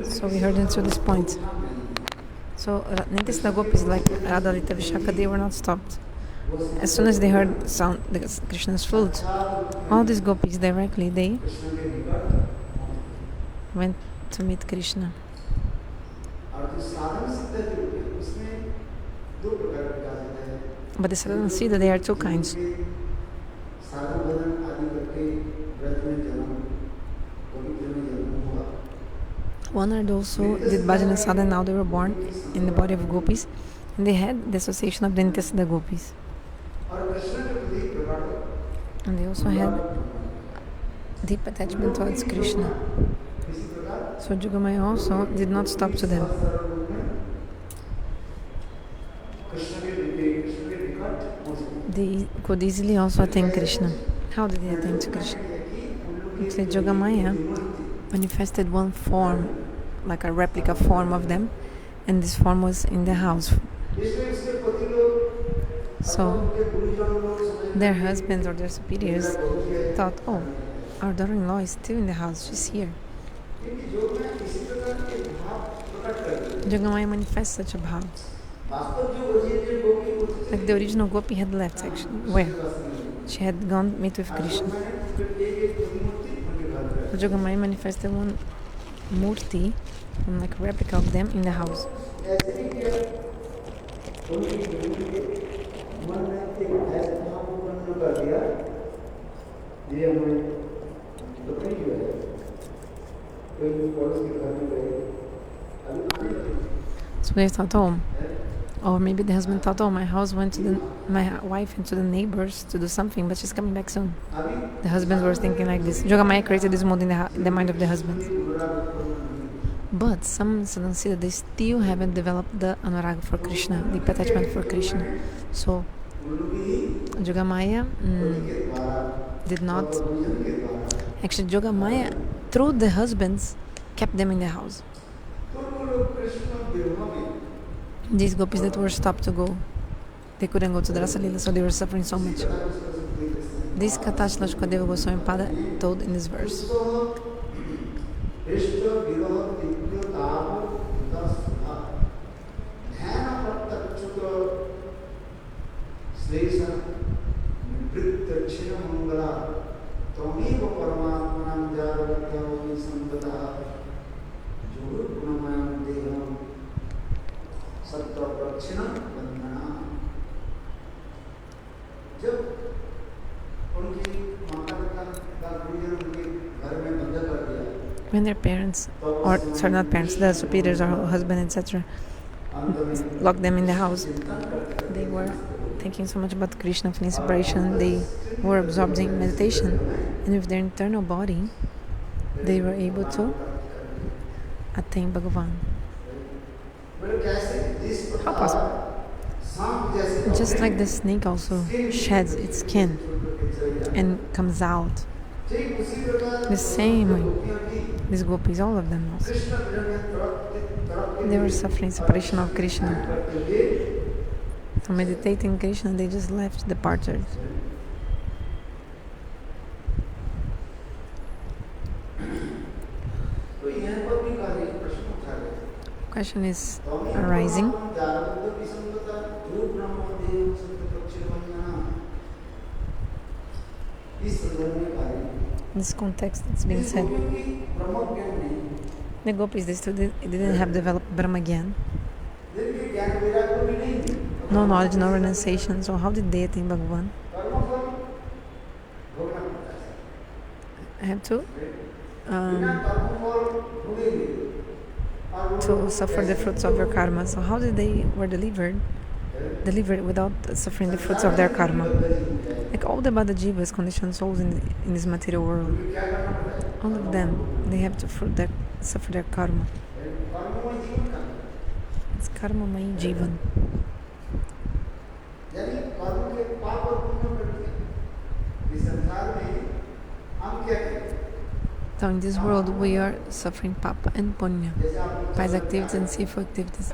So we heard into this point. So Nitya the gopis like Radha, Lita, Vishaka, they were not stopped. As soon as they heard sound Krishna's flute, all these gopis directly they went to meet Krishna. But the Sadhana Siddha, there are two kinds. One are those who did bhajan and sadhana, now they were born in the body of gopis, and they had the association of the nitya the gopis. And they also had deep attachment towards Krishna. So Jogamaya also did not stop to them. They could easily also attain Krishna. How did they attain to Krishna? Actually, Jogamaya manifested one form, like a replica form of them, and this form was in the house. So their husbands or their superiors thought, oh, our daughter-in-law is still in the house, she's here. Jogamaya manifests such a bhav. Like the original gopi had left actually. Where? She had gone meet with Krishna. Jogamaya manifested one mukti, like a replica of them in the house. So they thought, oh, or maybe the husband thought, oh, my wife went to the neighbors to do something, but she's coming back soon. The husbands were thinking like this. Jogamaya created this mood in the mind of the husbands. But some Sadhana Siddha, they still haven't developed the anuraag for Krishna, the attachment for Krishna. So Jogamaya did not. Actually, Jogamaya, through the husbands, kept them in the house. These gopis that were stopped to go, they couldn't go to the Rasa Lila, so they were suffering so much. This Katha Sukhadev Goswami Pada told in this verse. When their parents, the superiors or husband, etc., locked them in the house, they were thinking so much about Krishna, feeling separation, they were absorbed in meditation, and with their internal body, they were able to attain Bhagavan. How possible? Just like the snake also sheds its skin and comes out. The same way, these gopis, all of them also. They were suffering separation of Krishna. So meditating Krishna, they just left, departed. Question is arising. In this context, it's being said, the gopis, they still didn't have developed brahma gyan. No knowledge, no renunciation. So how did they attain Bhagavan? I have to suffer the fruits of your karma. So how did they were delivered without suffering the fruits of their karma? Like all the Bada Jivas, conditioned souls in this material world, all of them, they have to suffer their karma. It's karma mai jivan. So in this world we are suffering papa and punya, pious activities and sinful activities.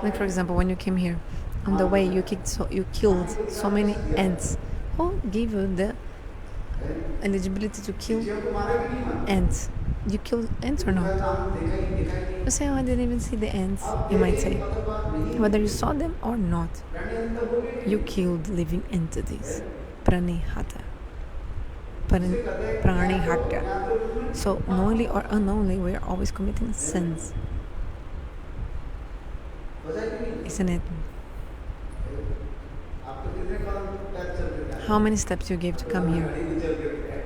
Like for example, when you came here, on the way you killed so many ants. Who gave you the eligibility to kill ants. You kill ants or not? You say, oh, I didn't even see the ants, you might say. Whether you saw them or not, you killed living entities. Pranihata. Pranihata. So, knowingly or unknowingly, we are always committing sins. Isn't it? How many steps you gave to come here?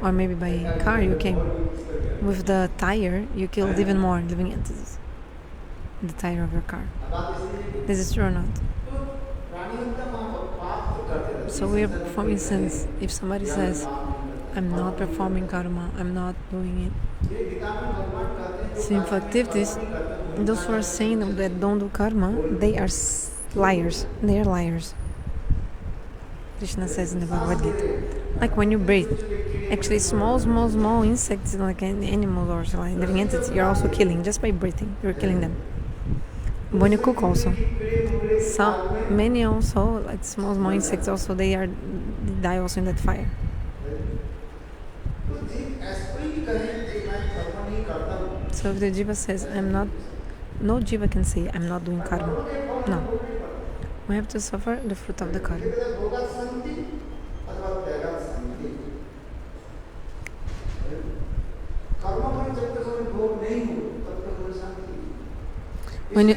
Or maybe by car you came. With the tire, you killed even more living entities. The tire of your car. This is true or not? So we are performing sins. If somebody says, I'm not performing karma, I'm not doing it. Sinful activities, those who are saying that don't do karma, they are liars. They are liars. Krishna says in the Bhagavad Gita. Like when you breathe, actually small insects, like animals or like living entities, you're also killing just by breathing. You're killing them. When you cook also, many also, like small insects also, they die also in that fire. So if the jiva says, no jiva can say, I'm not doing karma. No. We have to suffer the fruit of the karma.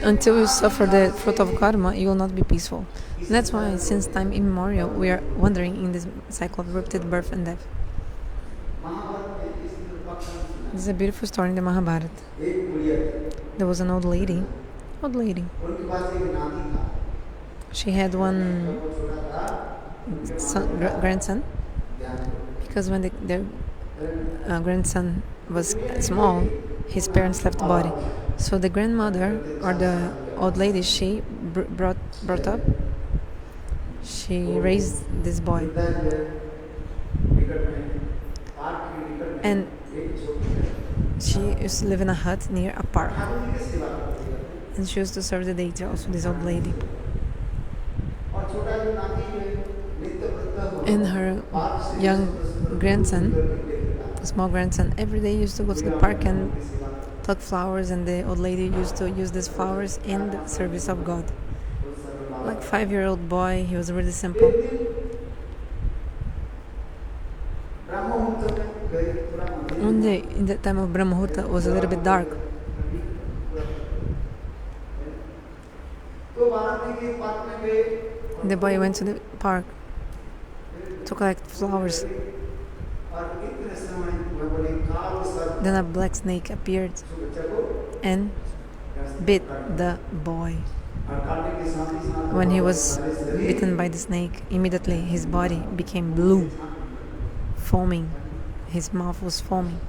Until you suffer the fruit of karma, you will not be peaceful. And that's why, since time immemorial, we are wandering in this cycle of repeated birth and death. This is a beautiful story in the Mahabharata. There was an old lady. She had one grandson, because when their grandson was small, his parents left the body. So the grandmother, or the old lady, she brought up, she raised this boy. And she used to live in a hut near a park. And she used to serve the deity also, this old lady. And her young grandson, small grandson, every day used to go to the park and pluck flowers, and the old lady used to use these flowers in the service of God. Like 5-year-old boy, he was really simple. One day, in the time of Brahma Muhurta, it was a little bit dark. The boy went to the park to collect flowers. Then a black snake appeared and bit the boy. When he was bitten by the snake, immediately his body became blue, foaming. His mouth was foaming.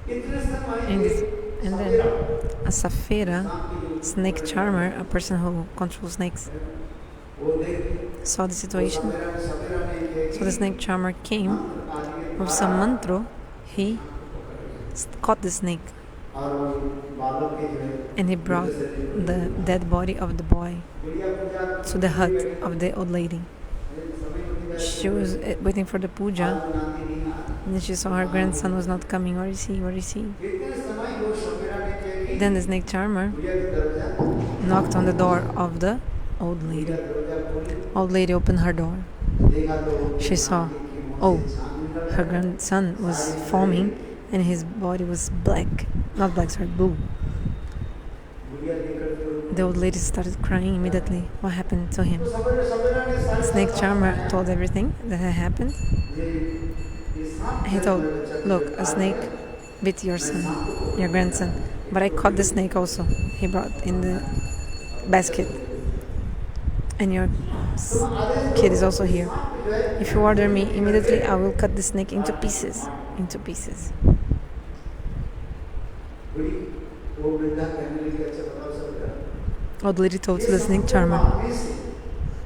And then a Safira, snake charmer, a person who controls snakes, saw the situation. So the snake charmer came with some mantra. He caught the snake and he brought the dead body of the boy to the hut of the old lady. She was waiting for the puja, and she saw her grandson was not coming. Where is he? Then the snake charmer knocked on the door of the old lady. Old lady opened her door. She saw, her grandson was foaming and his body was black. Not black, sorry, blue. The old lady started crying immediately. What happened to him? Snake charmer told everything that had happened. He told, look, a snake bit your son, your grandson, but I caught the snake also. He brought in the basket. And your kid is also here. If you order me, immediately I will cut the snake into pieces. Old lady told to the snake charmer,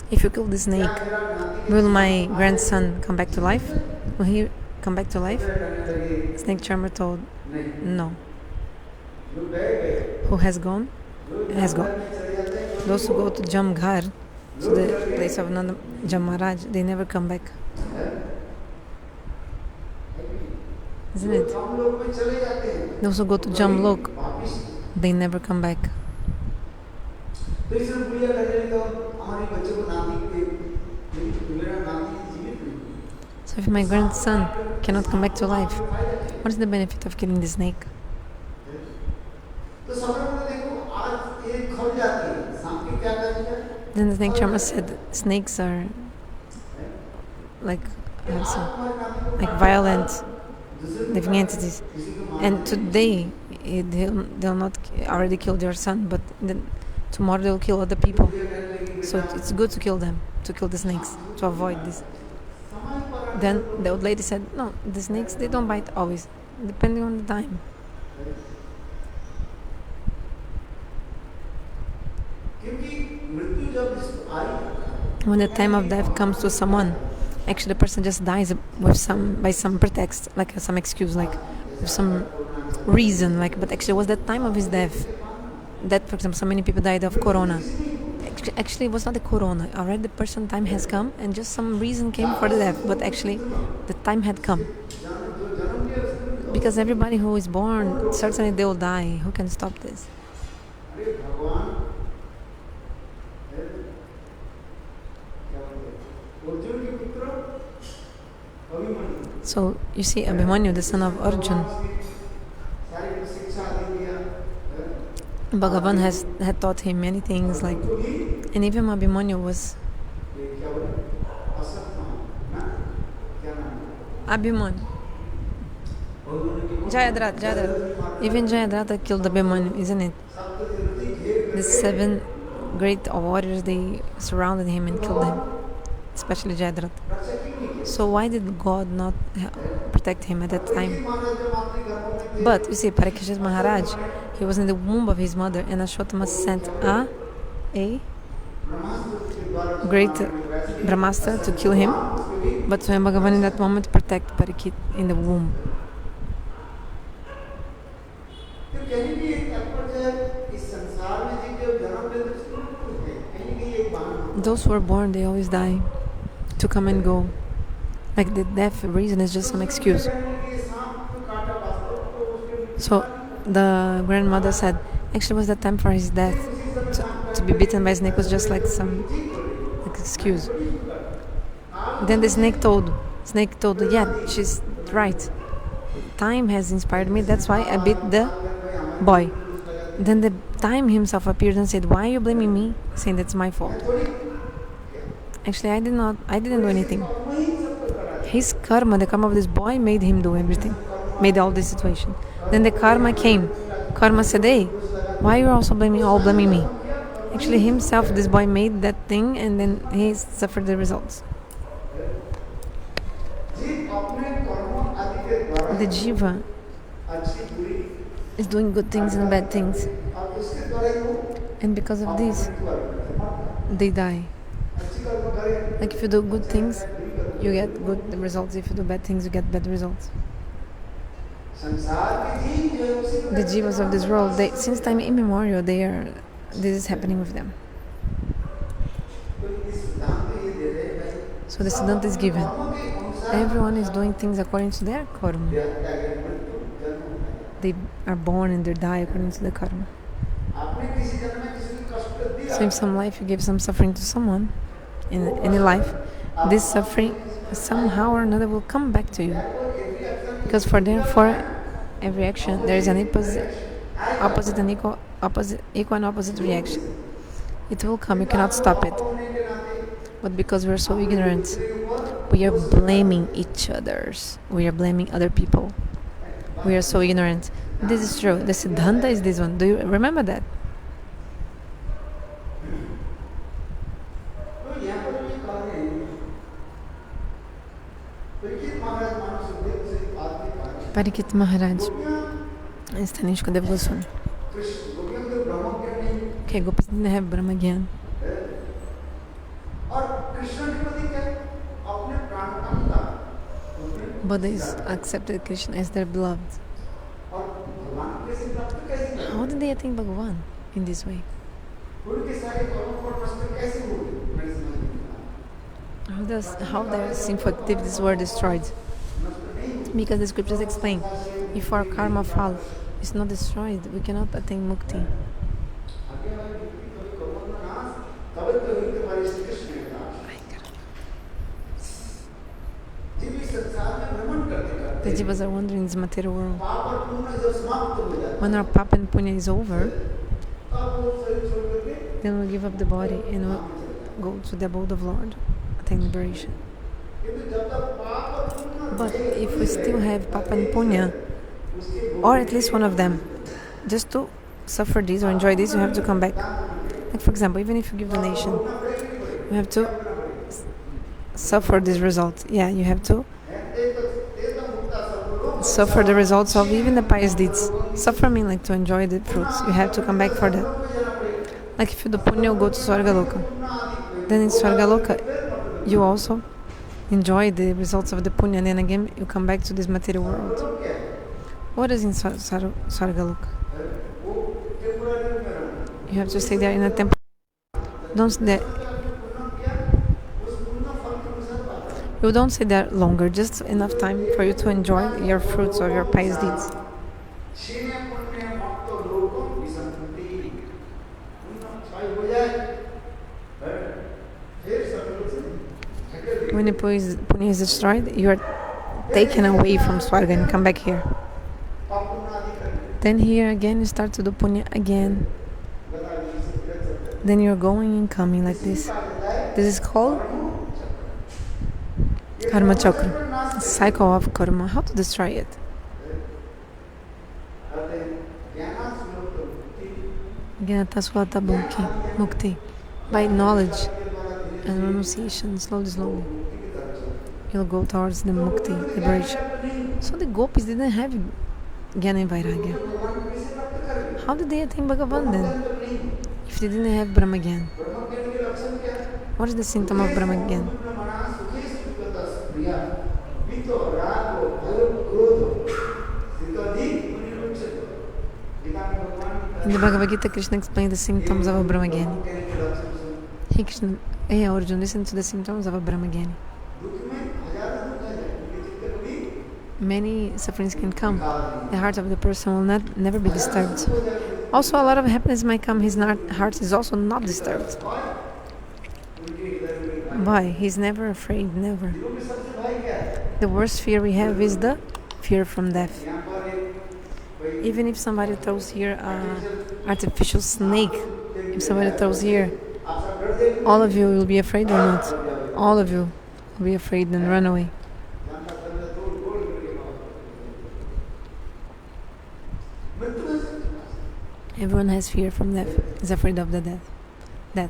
if you kill the snake, will my grandson come back to life? Will he come back to life? Snake charmer told, no. Who has gone? Has gone. Those who go to Jamghar, to the place of Nanda Jam Maharaj, they never come back. isn't it? Those who go to Jamlok, they never come back. So if my grandson cannot come back to life, what is the benefit of killing the snake? Then the snake charmer said snakes are like violent living entities, and today they'll not already killed your son, but then tomorrow they'll kill other people. So it's good to kill them, to kill the snakes, to avoid this. Then the old lady said, no, the snakes, they don't bite always, depending on the time. When the time of death comes to someone, actually the person just dies by some pretext, like some excuse, like with some reason, like, but actually it was the time of his death. That, for example, so many people died of corona. Actually it was not the corona. Already the person time has come and just some reason came for the death, but actually the time had come. Because everybody who is born, certainly they will die. Who can stop this? So you see, Abhimanyu, the son of Arjun, Bhagavan had taught him many things, like, and even Abhimanyu was Abhimanyu. Jayadratha. Even Jayadratha killed Abhimanyu, isn't it? The 7 great warriors, they surrounded him and killed him, especially Jayadratha. So why did God not protect him at that time? But you see, Parikshit Maharaj, he was in the womb of his mother, and Ashwatthama sent a great Brahmastra to kill him. But Swayam Bhagavan in that moment protect Parikshit in the womb. Those who are born, they always die, to come and go. Like the death reason is just some excuse. So the grandmother said, actually it was the time for his death. To be bitten by a snake was just like some excuse. Then the snake told, yeah, she's right. Time has inspired me, that's why I bit the boy. Then the time himself appeared and said, why are you blaming me? Saying that's my fault. Actually, I didn't do anything. His karma, the karma of this boy, made him do everything, made all this situation. Then the karma came. Karma said, hey, why are you also blaming me? Actually, himself, this boy made that thing, and then he suffered the results. The jiva is doing good things and bad things, and because of this, they die. Like if you do good things, you get good results. If you do bad things, you get bad results. The jivas of this world, since time immemorial, this is happening with them. So the Siddhanta is given. Everyone is doing things according to their karma. They are born and they die according to the karma. So in some life you give some suffering to someone, in any life, this suffering somehow or another will come back to you. Because for every action there is an opposite and equal and opposite reaction. It will come, you cannot stop it. But because we are so ignorant, we are blaming each others. We are blaming other people. We are so ignorant. This is true. The Siddhanta is this one. Do you remember that? Parikshit Maharaj is telling Sukhadev Goswami. Okay, gopis didn't have brahma gyan. But they accepted Krishna as their beloved. How did they attain Bhagavan in this way? How their sinful activities were destroyed? Because the scriptures explain, if our karma fall is not destroyed, we cannot attain mukti. The jivas are wandering in this material world. When our papa and punya is over, then we'll give up the body and we'll go to the abode of Lord, attain liberation. But if we still have papa and punya, or at least one of them, just to suffer this or enjoy this, you have to come back. Like for example, even if you give donation, you have to suffer this result. Yeah, you have to suffer the results of even the pious deeds. Suffer means like to enjoy the fruits. You have to come back for that. Like if you do punya, you go to Swargaloka. Then in Swargaloka, you also enjoy the results of the punya, and then again you come back to this material world. What is in Swargaloka? You have to stay there in a temple. Don't stay there. You don't stay there longer, just enough time for you to enjoy your fruits of your pious deeds. When the punya is destroyed, you are taken away from Swarga and come back here. Then here again you start to do punya again. Then you're going and coming like this. This is called karma chakra, cycle of karma. How to destroy it? Jnana mukti. By knowledge and renunciation, slowly. You'll go towards the mukti, liberation. So the gopis didn't have jnana and vairagya. How did they attain Bhagavan then? If they didn't have brahma jnana. What is the symptom of brahma jnana? In the Bhagavad Gita, Krishna explained the symptoms of a brahmagyan. Hey Krishna, hey Arjuna, listen to the symptoms of a brahmagyan. Many sufferings can come. The heart of the person will never be disturbed. Also, a lot of happiness might come. His heart is also not disturbed. Why? He's never afraid, never. The worst fear we have is the fear from death. Even if somebody throws here an artificial snake, if somebody throws here, all of you will be afraid or not? All of you will be afraid and run away. Everyone has fear from death, is afraid of the death.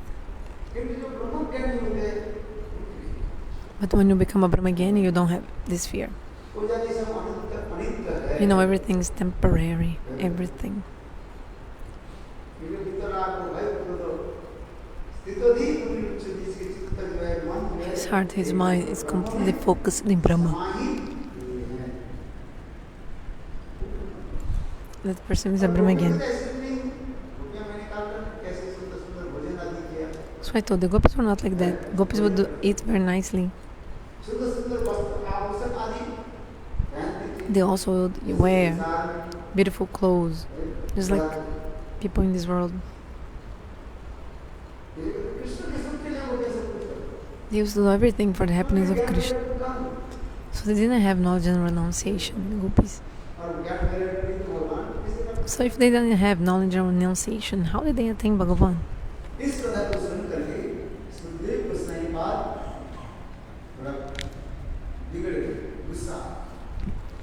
But when you become a brahmagyan, you don't have this fear. You know everything is temporary, everything. His heart, his mind is completely focused in Brahma. That person is a brahmagyan. So I thought the gopis were not like that. Gopis would eat very nicely. They also would wear beautiful clothes, just like people in this world. They used to do everything for the happiness of Krishna. So they didn't have knowledge and renunciation, the gopis. So if they didn't have knowledge and renunciation, how did they attain Bhagavan?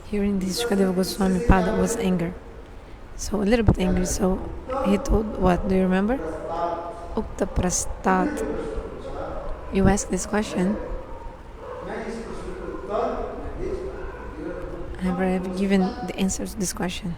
Hearing this, Sukhadev Goswami Pada was anger. So a little bit angry, so he told what? Do you remember? Ukta Prastat. You asked this question. Have I ever given the answer to this question?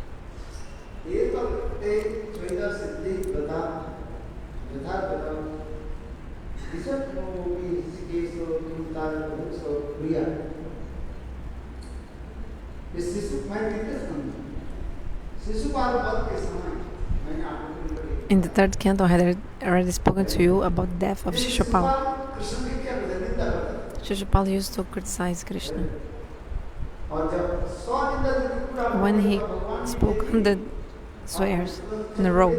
In the third canto, I had already spoken to you about the death of Sisuphala. Sisuphala used to criticize Krishna. When he spoke 100 swears in a row,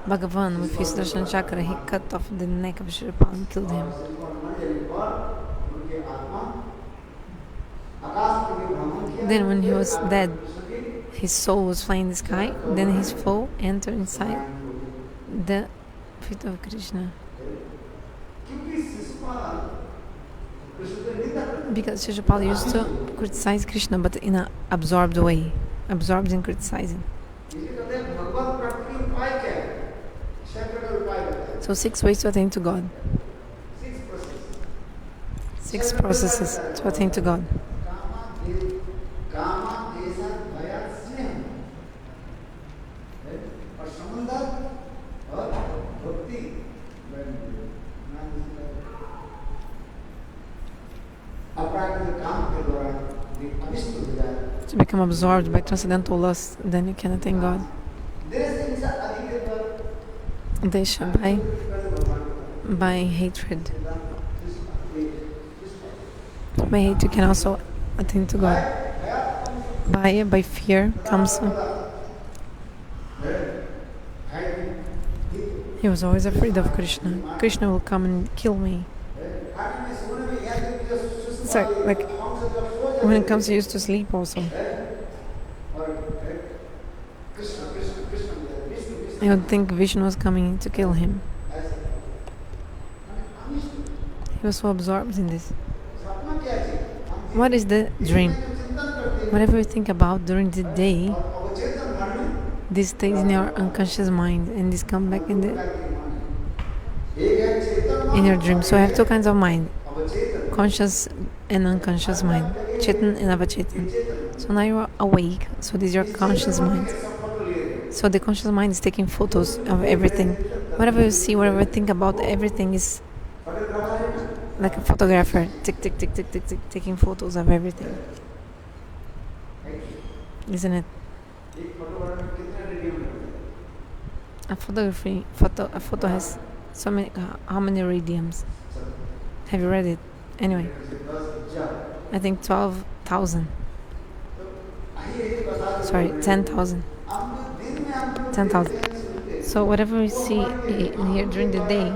Bhagavan, with his darshan chakra, he cut off the neck of Sisuphala and killed him. Then when he was dead, his soul was flying in the sky, then his soul entered inside the feet of Krishna. Because Sisuphala used to criticize Krishna, but in an absorbed way, absorbed in criticizing. So 6 ways to attain to God. 6 processes to attain to God. To become absorbed by transcendental lust, then you can attain God. Desha, by hatred. By hate you can also attain to God. By fear comes. He was always afraid of Krishna. Krishna will come and kill me. It's like when it comes, he used to sleep also. He would think Vishnu was coming to kill him. He was so absorbed in this. What is the dream? Whatever you think about during the day, this stays in your unconscious mind and this comes back in your dream. So I have 2 kinds of mind, conscious and unconscious mind, chetan and avachetan. So now you are awake, so this is your conscious mind. So the conscious mind is taking photos of everything. Whatever you see, whatever you think about, everything is like a photographer, tick, tick, tick, tick, tick, tick, taking photos of everything. Isn't it? A photo has so many, how many radiums? Have you read it? Anyway, I think 12,000. Sorry, 10,000. 10,000. So whatever we see in here during the day,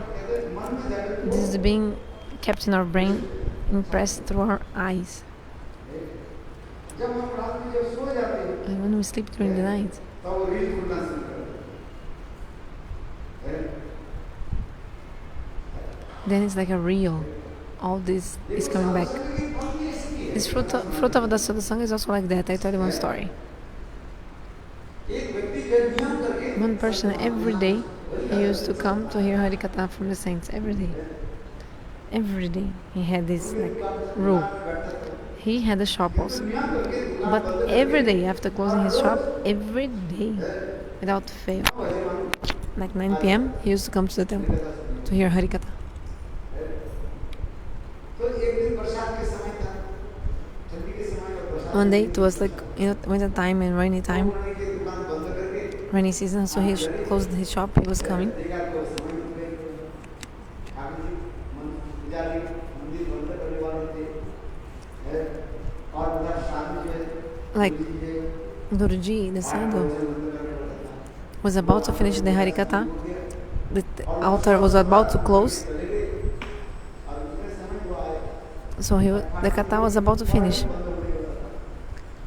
this is being kept in our brain, impressed through our eyes. And when we sleep during the night, then it's like a reel. All this is coming back. This fruit of the Sadhana is also like that. I tell you one story. One person every day, he used to come to hear Harikatha from the saints every day. Every day he had this rule. He had a shop also, but every day after closing his shop, every day without fail, like 9 p.m. he used to come to the temple to hear Harikatha. One day it was winter time and rainy time, rainy season, so he closed his shop. He was coming. Like Guruji, the sadhu, was about to finish the Harikatha. The altar was about to close. So the Katha was about to finish.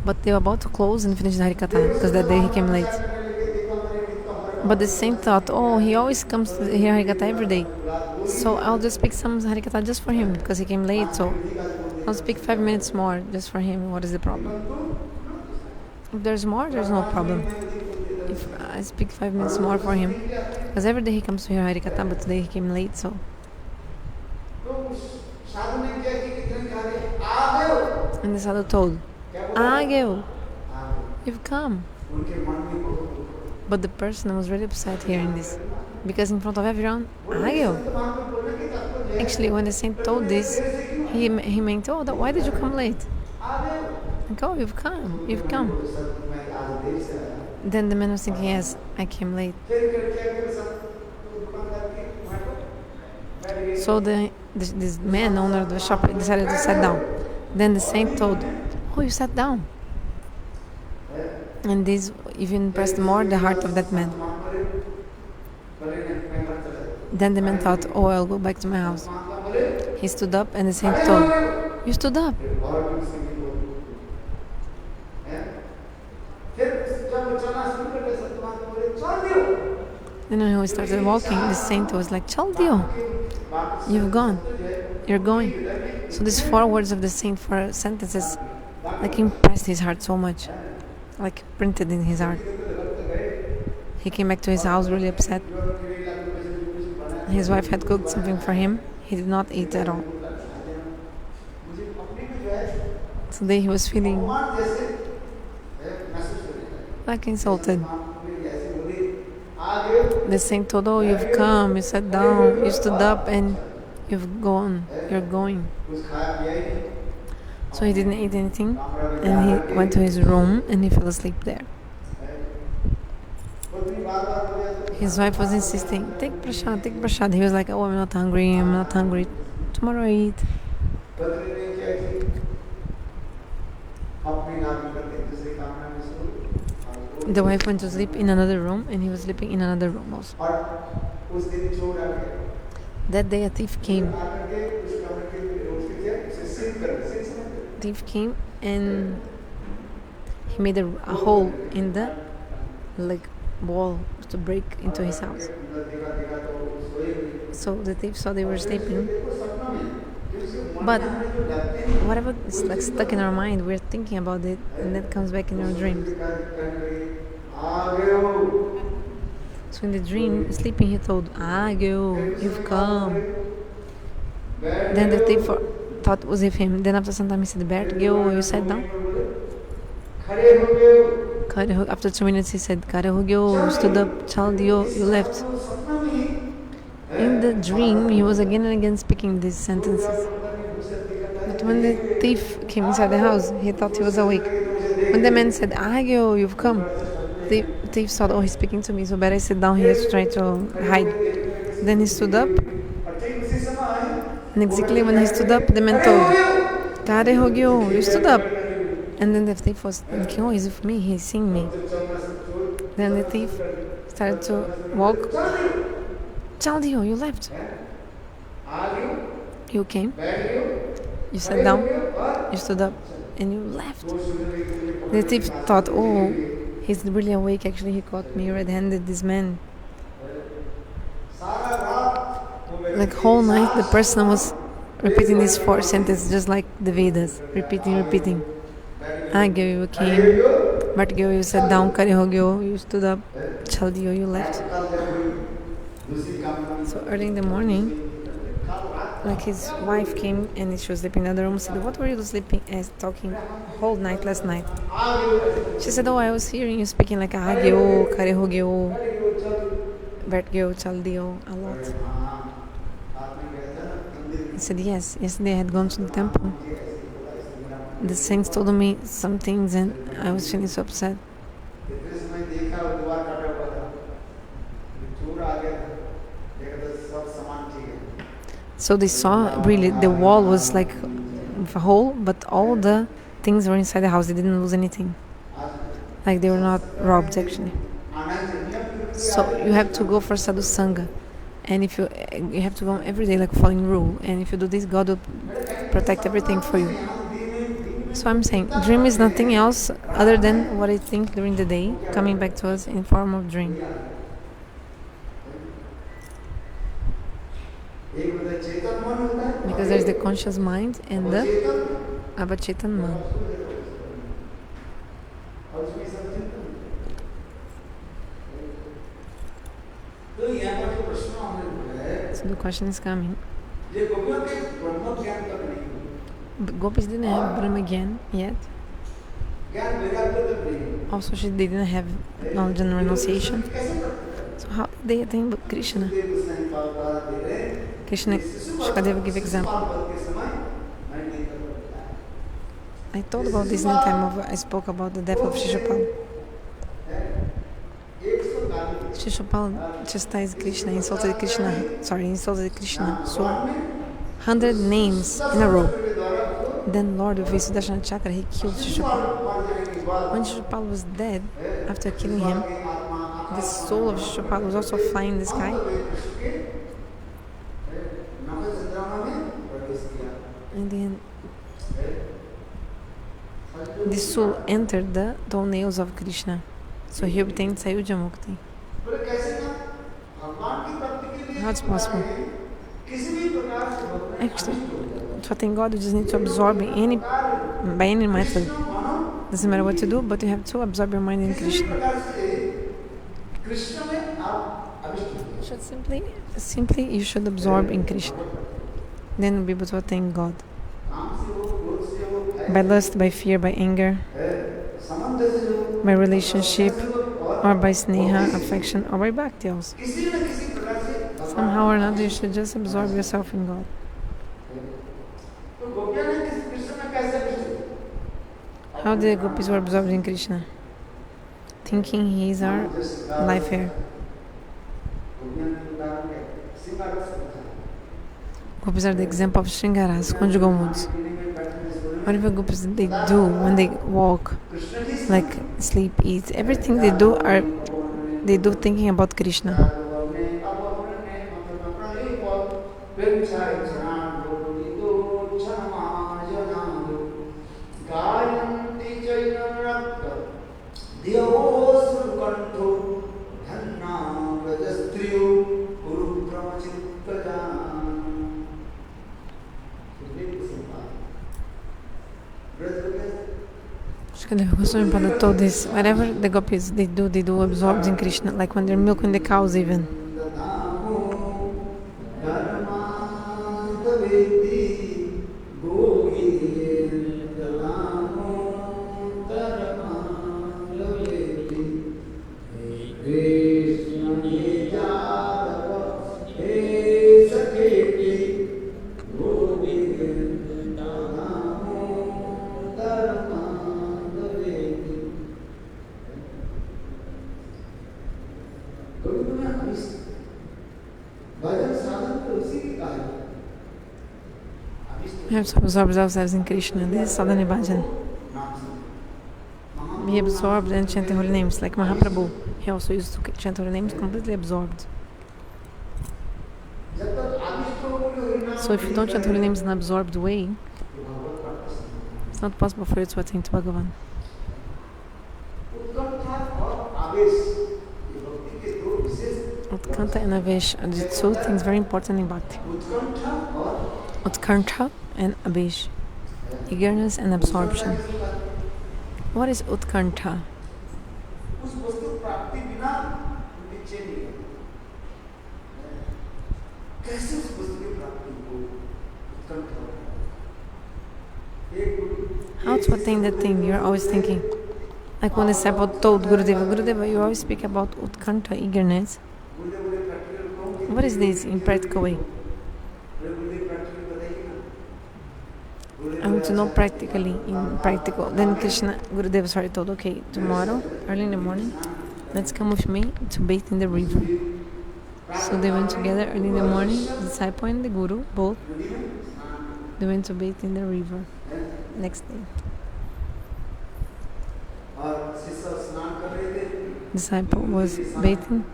But they were about to close and finish the Harikatha because that day he came late. But the saint thought, oh, he always comes to hear Harikatha every day. So I'll just speak some Harikatha just for him because he came late. So I'll speak 5 minutes more just for him. What is the problem? If there's more, there's no problem. If I speak 5 minutes more for him, because every day he comes to hear Harikatha, but today he came late, so. And the sadhu told, Ageo, you've come. But the person was really upset hearing this, because in front of everyone, Ageo. Actually, when the saint told this, he meant, oh, why did you come late? Like, oh, you've come. Then the man was thinking, yes, I came late. So this man, owner of the shop, decided to sit down. Then the saint told, Oh, you sat down. And this even pressed more the heart of that man. Then the man thought, oh, I'll go back to my house. He stood up and the saint told, you stood up. Then when he started walking, the saint was like, Chaldio, you've gone, you're going. So these 4 words of the saint, 4 sentences, like impressed his heart so much, like printed in his heart. He came back to his house really upset. His wife had cooked something for him. He did not eat at all. Today he was feeling like insulted. The saint told, oh, you've come, you sat down, you stood up and you've gone, you're going. So he didn't eat anything and he went to his room and he fell asleep there. His wife was insisting, take prasad, take prasad. He was like, oh, I'm not hungry, tomorrow I eat. The wife went to sleep in another room and he was sleeping in another room also. That day a thief came. And he made a hole in the wall to break into his house. So the thief saw they were sleeping. But whatever is stuck in our mind, we're thinking about it and that comes back in our dreams. So in the dream, sleeping, he told, Agyo, you've come. Then the thief thought it was with him. Then after some time he said, Bertgyo, you sat down. After 2 minutes he said, Karehogyo, you stood up, Chaldio, you left. In the dream, he was again and again speaking these sentences. But when the thief came inside the house, he thought he was awake. When the man said, Agyo, you've come, the thief thought, oh, he's speaking to me, so better I sit down here to try to hide. Then he stood up, and exactly when he stood up, the man told, Karehogyo, you stood up. And then the thief was thinking, oh, he's with me, he's seeing me. Then the thief started to walk. Chaldio, you left. You came, you sat down, you stood up, and you left. The thief thought, oh, he's really awake, actually he caught me red-handed, this man. Like whole night the person was repeating these 4 sentences just like the Vedas, repeating. Agyo, you came, Bhatgyo, you sat down, Karehogyo, you stood up, Chaldio, you left. So early in the morning, like his wife came and she was sleeping in the other room, said, what were you talking whole night last night? She said, oh, I was hearing you speaking like Agyo, Karehogyo, Bhatgyo, Chaldio, a lot. He said, yes, yesterday I had gone to the temple. The saints told me some things and I was feeling so upset. So they saw really the wall was like a hole, but all the things were inside the house. They didn't lose anything. Like they were not robbed actually. So you have to go for sadhu sangha. And if you have to go every day like following rule. And if you do this, God will protect everything for you. So I'm saying, dream is nothing else other than what I think during the day, coming back to us in form of dream. Because there's the conscious mind and the avachaitan mind. So the question is coming. But gopis didn't have brahma gyan yet. Also, they didn't have knowledge and renunciation. So how did they attain Krishna? Krishna, Sukhadev give example. I thought about this in the time I spoke about the death of Sisuphala. Sisuphala chastised Krishna, insulted Krishna. So 100 names in a row. Then Lord with his Sudarshana chakra, he killed Sisuphala. When Sisuphala was dead, after killing him, the soul of Sisuphala was also flying in the sky. And then this soul entered the toenails of Krishna. So he obtained Sayuja Mukti. How it's possible? Actually, to attain God, you just need to absorb by any method. Doesn't matter what to do, but you have to absorb your mind in Krishna. Simply you should absorb in Krishna. Then you'll be able to attain God. By lust, by fear, by anger, by relationship, or by sneha, affection, or by bhakti also. Somehow or another, you should just absorb yourself in God. How the gopis were absorbed in Krishna? Thinking he is our life air. Gopis are the example of Shringaras, conjugal moods. Whatever gopis they do when they walk, like sleep, eat, everything they do thinking about Krishna. Sukhadev Goswami told this, whatever the gopis they do absorbed in Krishna, like when they're milking the cows even. We have to absorb ourselves in Krishna. This is Sadhana Bhajan. Be absorbed and chant the holy names, like Mahaprabhu. He also used to chant holy names completely absorbed. So if you don't chant holy names in an absorbed way, it's not possible for you to attain to Bhagavan. Utkantha and Avesha are the two things very important in bhakti. Utkantha and Avesha, eagerness and absorption. What is Utkantha? How to attain that thing? You're always thinking. Like when the disciple told Gurudeva, you always speak about Utkantha, eagerness. What is this in practical way? I want to know practically, in practical. Then Gurudeva told, okay, tomorrow, early in the morning, let's come with me to bathe in the river. So they went together early in the morning, the disciple and the Guru, both. They went to bathe in the river next day. Disciple was bathing.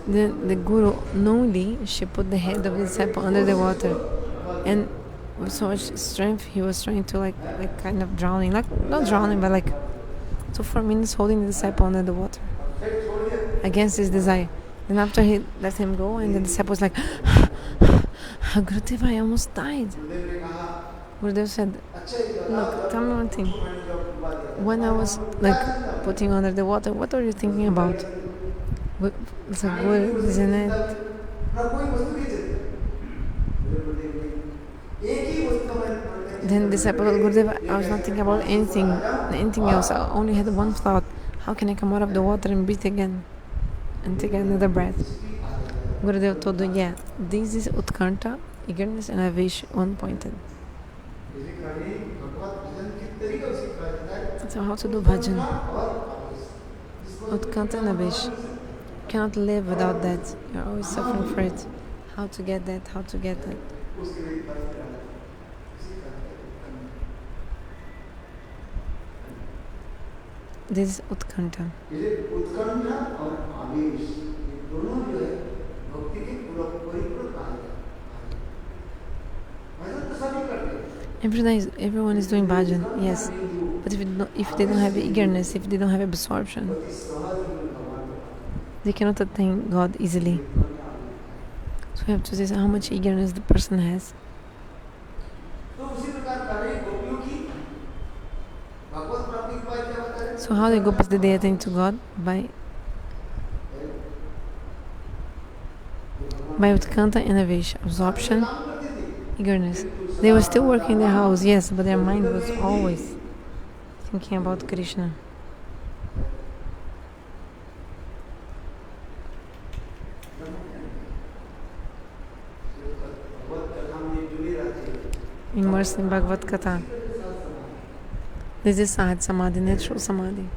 Then the Guru, knowingly, she put the head of the disciple under the water, and with so much strength he was trying to like kind of drowning, like not drowning, but like 4 minutes holding the disciple under the water against his desire. Then after he let him go, and the disciple was like, Gurudeva, I almost died. Gurudev said, look, tell me one thing. When I was like putting under the water, what were you thinking about? It's like, isn't it? Then the disciple told Gurudev, I was not thinking about anything else. I only had one thought. How can I come out of the water and breathe again? And take another breath. Gurudev told him, yeah, this is Utkanta, eagerness, and Avesha, one-pointed. So how to do bhajan? Utkanta and Avesha. cannot live without that. You're always suffering for it. How to get that, how to get that. This is Utkantha. Utkantha और आवेश ये दोनों जो है भक्ति के परिपूर्ण कहा जाता है। भजन तो सभी करते हैं। Everyone is doing bhajan, yes. But if they don't have eagerness, if they don't have absorption, they cannot attain God easily. So we have to see how much eagerness the person has. So how the gopis did they attain to God? By Utkantha and Avesha, absorption, eagerness. They were still working in their house, yes, but their mind was always thinking about Krishna. Immersed in Bhagavath Katha. This is Sahaj Samadhi, natural Samadhi.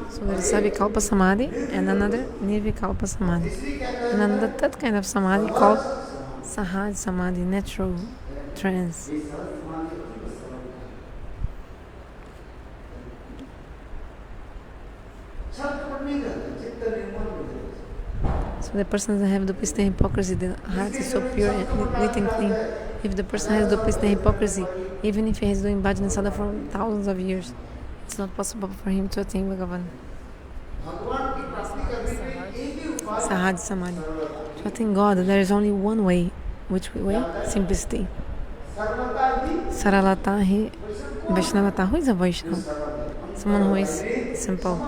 So there is Savikalpa Samadhi and another Nirvikalpa Samadhi. And another third kind of Samadhi called Sahaj Samadhi, natural trance. So the person doesn't have duplicity and hypocrisy, the heart is so pure and neat and clean. If the person has duplicity and hypocrisy, even if he is doing bhajan and sadhana for thousands of years, it's not possible for him to attain Bhagavan. Sahaj Samadhi. To attain God, there is only one way. Which way? Simplicity. Saralata hi Vaishnavata. Who is a Vaishnava? Someone who is simple.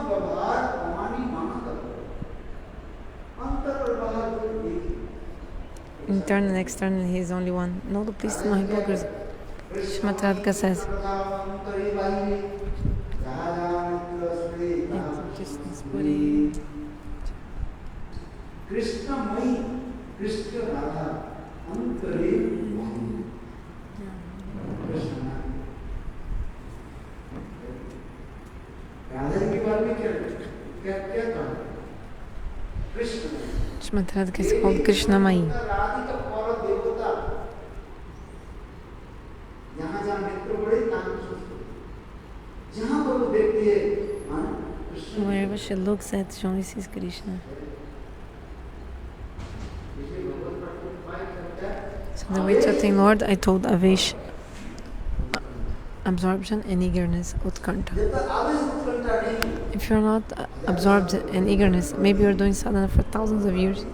Internal and external, he is only one. No duplicity, no hypocrisy. Srimad Radhika says. Krishna Mai, Krishna Radha, Antare Krishna. Radha के बारे में क्या कहा? Krishna. Srimad Radhika is called Krishna Mai. Wherever she looks at, she only sees Krishna. So the way to attain Lord, I told Avesh, absorption and eagerness, Utkanta. If you're not absorbed in eagerness, maybe you're doing sadhana for thousands of years,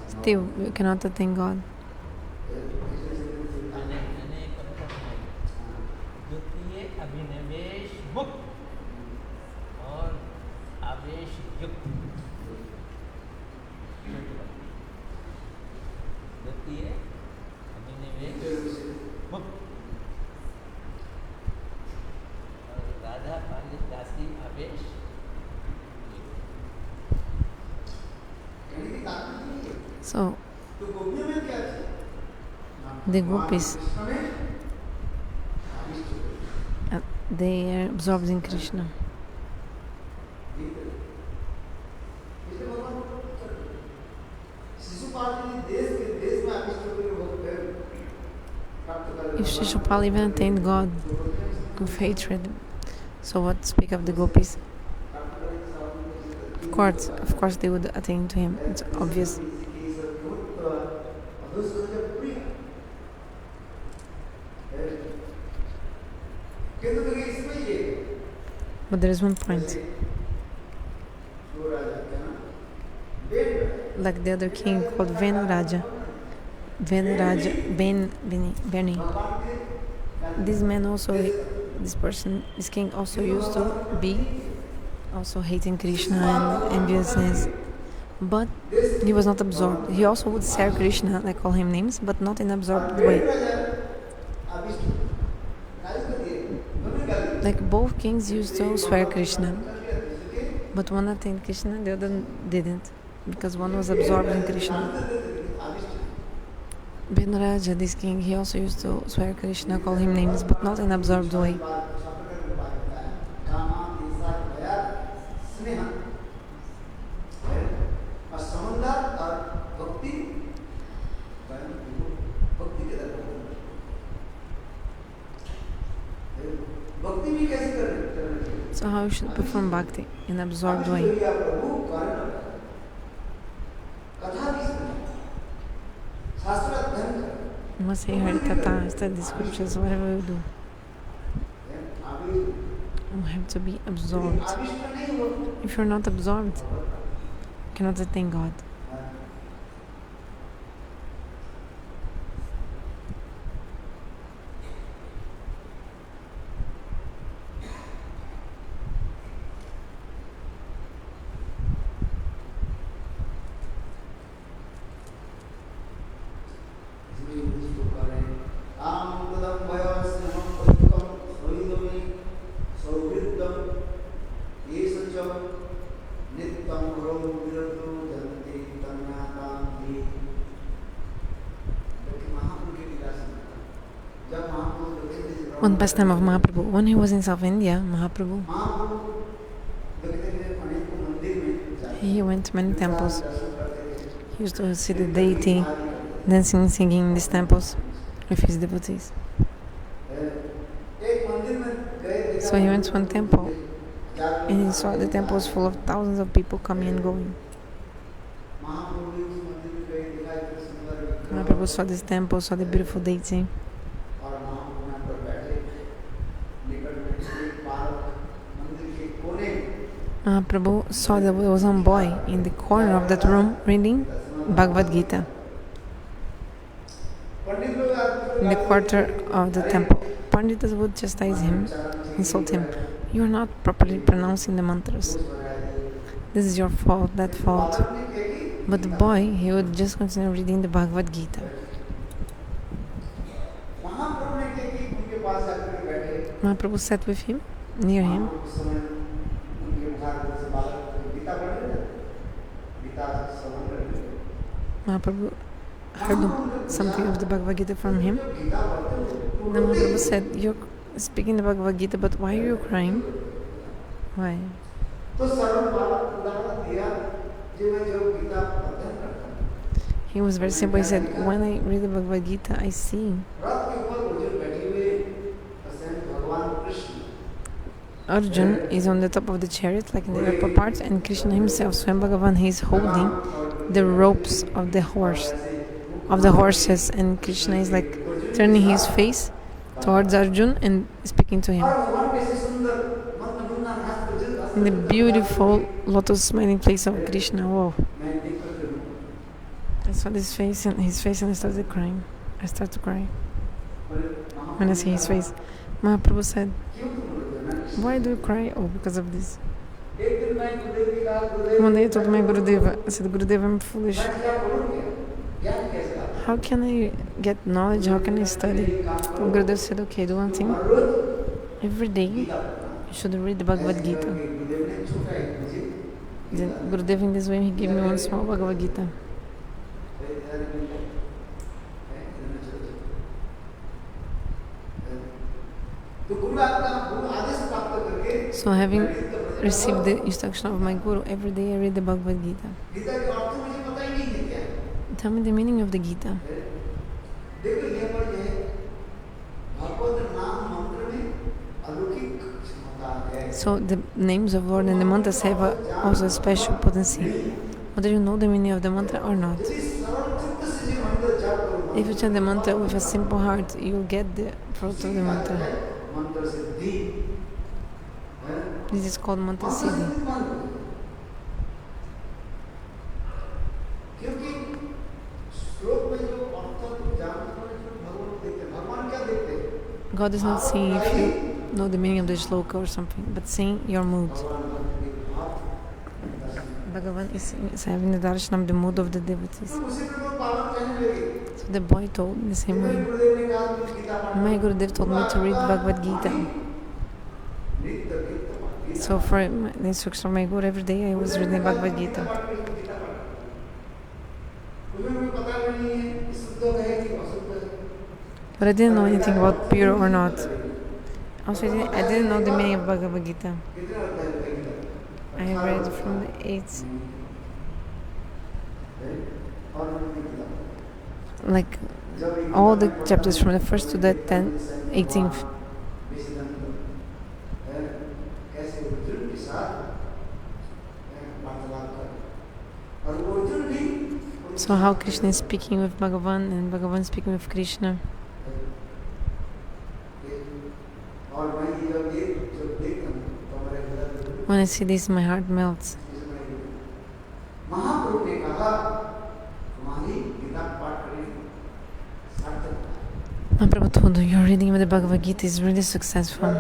still you cannot attain God. So, the gopis, they are absorbed in Krishna. If Sisuphala even attained God of hatred, so what speak of the gopis? Of course they would attain to him, it's obvious. But there is one point. Like the other king called Venuraja. Beni. This man also, this king also used to be also hating Krishna and enviousness. But he was not absorbed. He also would serve Krishna, like call him names, but not in an absorbed way. Like both kings used to swear Krishna, but one attained Krishna, the other didn't, because one was absorbed in Krishna. Bhinaraja, this king, he also used to swear Krishna, call him names, but not in absorbed way. So how you should perform bhakti in absorbed way? You must say Harikatha, study scriptures, whatever you do. You have to be absorbed. If you're not absorbed, you cannot attain God. One pastime of Mahaprabhu, when he was in South India, Mahaprabhu, he went to many temples. He used to see the deity dancing and singing in these temples with his devotees. So he went to one temple and he saw the temple was full of thousands of people coming and going. Mahaprabhu saw this temple, saw the beautiful deity. Mahaprabhu saw that there was one boy in the corner of that room reading Bhagavad Gita in the quarter of the temple. Pandits would chastise him, insult him. You are not properly pronouncing the mantras. This is your fault, that fault. But the boy, he would just continue reading the Bhagavad Gita. Mahaprabhu sat with him, near him. Mahaprabhu heard something of the Bhagavad Gita from him. Then Mahaprabhu said, "You're speaking the Bhagavad Gita, but why are you crying? Why?" He was very simple. He said, "When I read the Bhagavad Gita, I see Arjun is on the top of the chariot, like in the upper part, and Krishna himself, Swam Bhagavan, he is holding the ropes of the horses, and Krishna is like turning his face towards Arjun and speaking to him. In the beautiful lotus smiling face of Krishna. Whoa. I saw his face and I started crying. I started to cry when I see his face. Mahaprabhu said, "Why do you cry?" "Oh, because of this." One day I told my Gurudeva, I said, "Gurudeva, I'm foolish. How can I get knowledge? How can I study?" And Gurudeva said, "Okay, do one thing. Every day you should read the Bhagavad Gita." Then Gurudeva, in this way, he gave me one small Bhagavad Gita. So having received the instruction of my Guru, every day I read the Bhagavad Gita. Tell me the meaning of the Gita. So the names of Lord and the mantras have also a special potency, whether you know the meaning of the mantra or not. If you chant the mantra with a simple heart, you will get the fruit of the mantra. This is called mantra siddhi. God is not seeing if you know the meaning of the shloka or something, but seeing your mood. Bhagavan is having the darshan of the mood of the devotees. So the boy told in the same way, my Gurudev told me to read Bhagavad Gita. So for the instruction of my Guru, every day I was reading Bhagavad Gita. But I didn't know anything about pure or not. Also, I didn't know the meaning of Bhagavad Gita. I read from the 8th, like all the chapters from the 1st to the 18th. So how Krishna is speaking with Bhagavan and Bhagavan speaking with Krishna. When I see this, my heart melts. Mahaprabhu told you, your reading of the Bhagavad Gita is really successful.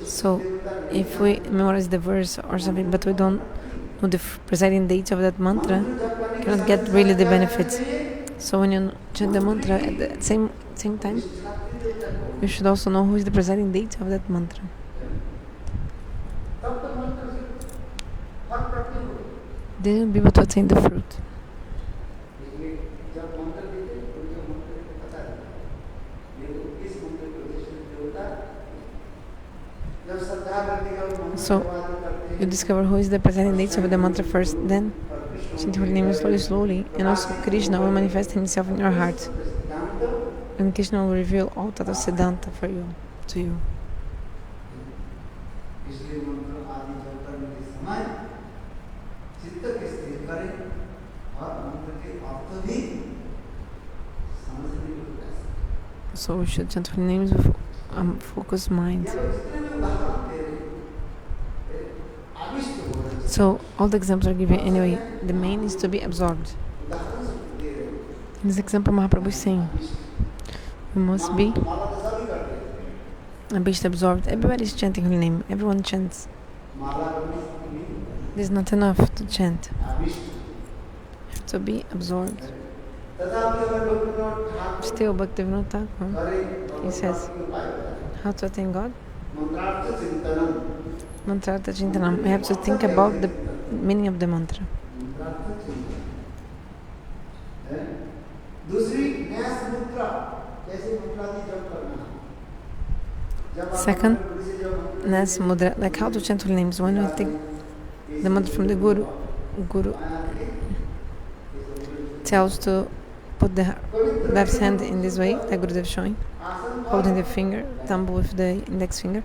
So, if we memorize the verse or something, but we don't know the presiding date of that mantra, cannot get really the benefits. So when you chant the mantra at the same time, you should also know who is the presiding date of that mantra. Then you'll be able to attain the fruit. So you discover who is the presiding date of the mantra first, then chant your name slowly, and also Krishna will manifest himself in your heart. And Krishna will reveal all that of Siddhanta for you, to you. So we should chant her names with focused mind. So all the examples are given anyway. The main is to be absorbed. In this example, Mahaprabhu is saying, we must be absorbed. Everybody is chanting her name. Everyone chants. It is not enough to chant. You have to be absorbed. Still, Bhaktivinoda Thakur, he says, how to attain God? Mantrartha Chintanam. We have to think about the meaning of the mantra. Second, Nas Mudra, like how to chant holy names. When we take the mantra from the Guru tells to put the left hand in this way, like Gurudev showing, holding the finger, thumb with the index finger,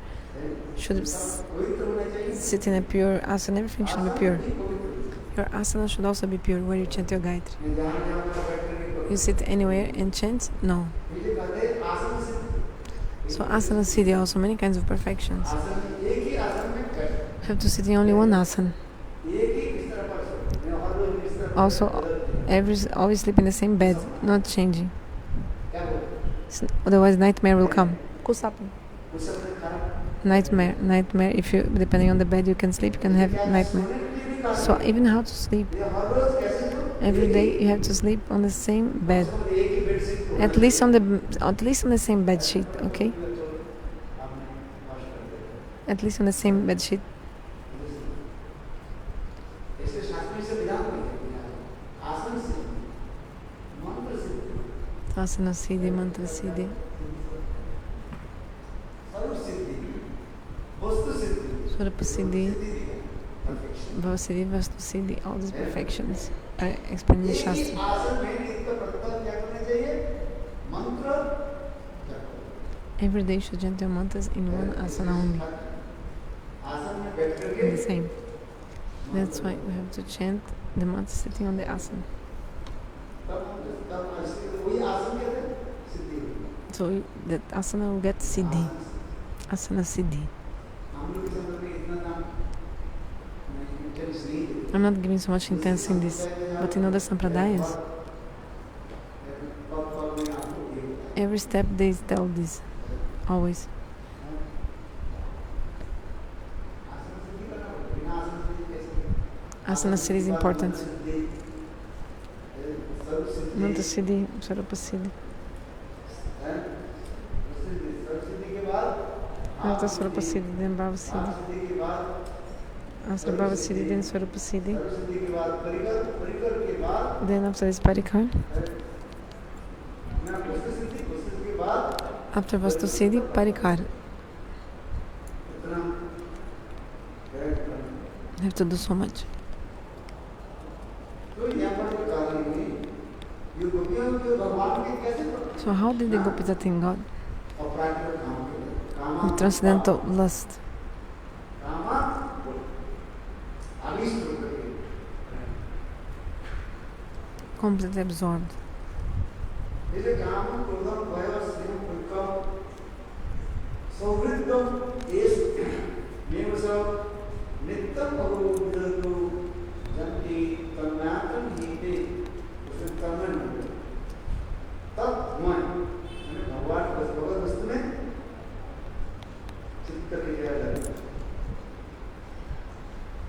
should sit in a pure asana. Everything should be pure. Your asana should also be pure where you chant your Gayatri. You sit anywhere and chant? No. So asana siddha, also many kinds of perfections. You have to sit in only one asana. Also, always sleep in the same bed, not changing. Otherwise, nightmare will come. Nightmare. If you, depending on the bed you can sleep, you can have nightmare. So even how to sleep. Every day you have to sleep on the same bed. At least on the same bed sheet, okay? At least on the same bed sheet. Asana siddhi, mantra siddhi, Swarupa siddhi, Bhava siddhi, Vastu siddhi, all these perfections are explained in the Shastra. Every day you should chant your mantras in one asana only. In the same. That's why we have to chant the mantra sitting on the asana. So that asana will get siddhi. Asana siddhi. I'm not giving so much intensity in this, but in other sampradayas, every step they tell this, always. Asana siddhi is important. Mantra siddhi, Swarupa siddhi. After Swarupa siddhi, then Bhava siddhi. After Bhava Siddhi, then Swarupa Siddhi. सर्वसिद्धि के बाद परिकर, परिकर के बाद Then after this Parikar. ना वस्तु सिद्धि, वस्तु के बाद After Vastu Siddhi, Parikar. इतना correct करना। You have to do so much. तो यहाँ पर जो कारण है, ये गोपियों के भगवान के कैसे So how did the gopis attain God? और प्राकृतिक काम के लिए With transcendental lust. कामा अभिष्ट होकर के Completely absorbed. जैसे काम क्रोधम भय स्नेह पुल्कम सौहृदम देश में सब नित्यम अवरोधो जनती तन्नातन हीते उसे तन्मन तब मन भगवान भगवत वस्तु में चित्त क्रिया लगता है।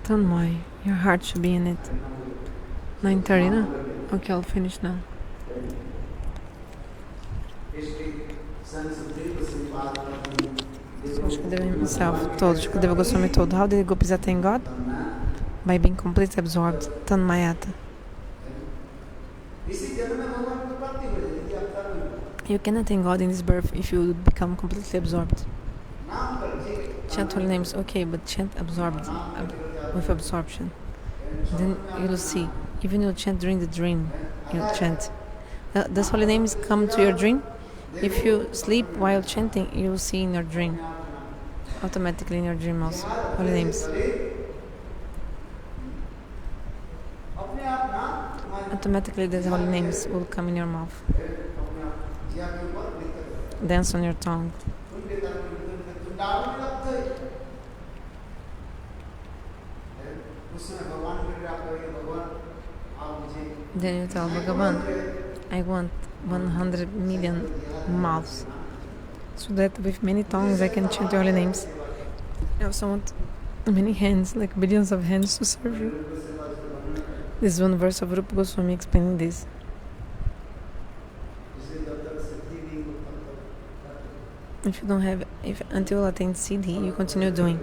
Tanmay, your heart should be in it. 9:30 now? Okay, I'll finish now. So Sukhadev himself told, Sukhadev Goswami told, how did the gopis attain God? By being completely absorbed. Tanmayata. You can attain God in this birth if you become completely absorbed. Chant holy names, okay, but chant absorbed, with absorption. Then you'll see. Even you'll chant during the dream, you'll chant. Does holy names come to your dream? If you sleep while chanting, you'll see in your dream. Automatically in your dream also. Holy names. Automatically the holy names will come in your mouth. Dance on your tongue. Then you tell Bhagavan, I want 100 million mouths, so that with many tongues I can chant your holy names. I also want many hands, like billions of hands to serve you. This is one verse of Rupa Goswami explaining this. If you don't have, until you attain Siddhi, you continue doing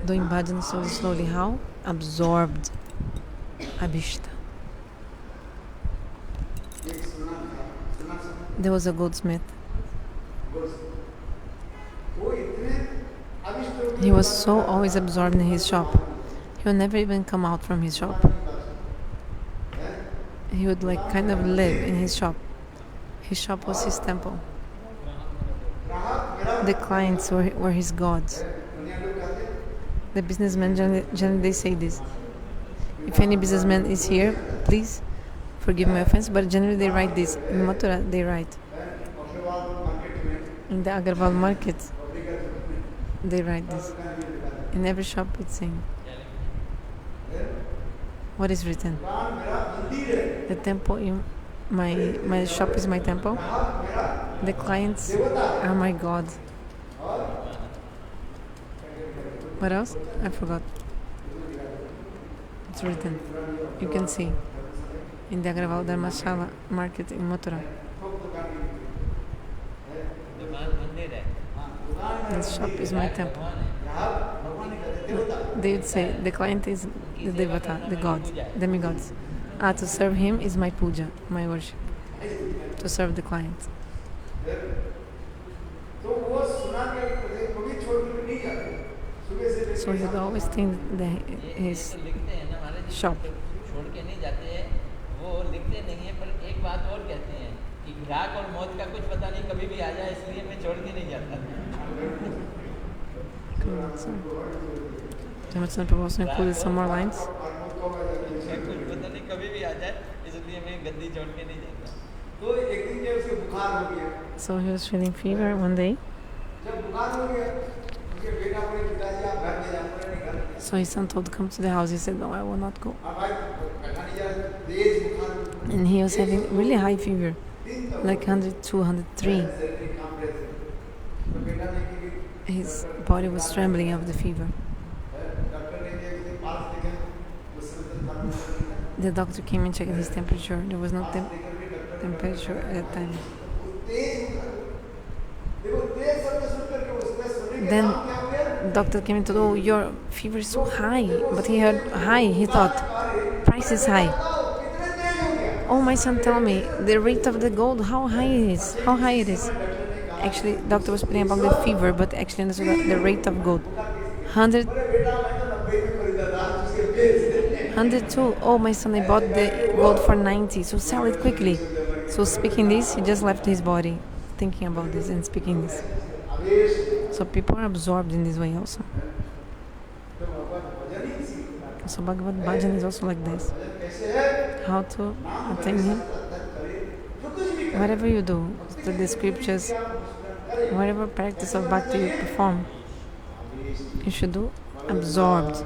bhajan slowly. How? Absorbed. Abhishta. There was a goldsmith. He was so always absorbed in his shop. He would never even come out from his shop. He would kind of live in his shop. His shop was his temple. The clients were his gods. The businessmen generally they say this. If any businessman is here, please forgive my offense, but generally they write this. In Mathura they write. In the Agarwal market they write this. In every shop it's saying. What is written? The temple, my shop is my temple. The clients are my God. What else? I forgot. It's written. You can see in the Agarwal Dharmashala market in Mathura. This shop is my temple. They would say the client is the devata, the god, demigods. To serve him is my puja, my worship. To serve the client. So he would always think his shop. Jamatsana Prabhu also included some more lines. So he was feeling fever one day. So his son told him to come to the house. He said, no, I will not go. And he was having really high fever, like 102, 103. His body was trembling of the fever. The doctor came and checked his temperature. There was no temperature at that time. Then doctor came and told, oh, your fever is so high. But he heard high, he thought, price is high. Oh, my son, tell me, the rate of the gold, how high it is, how high it is. Actually, doctor was speaking about the fever, but actually understood the rate of gold. 102. Oh, my son, I bought the gold for 90, so sell it quickly. So speaking this, he just left his body, thinking about this and speaking this. So people are absorbed in this way also. So Bhagavad Bhajan is also like this. How to attain Him? Whatever you do, study the scriptures, whatever practice of bhakti you perform, you should do absorbed.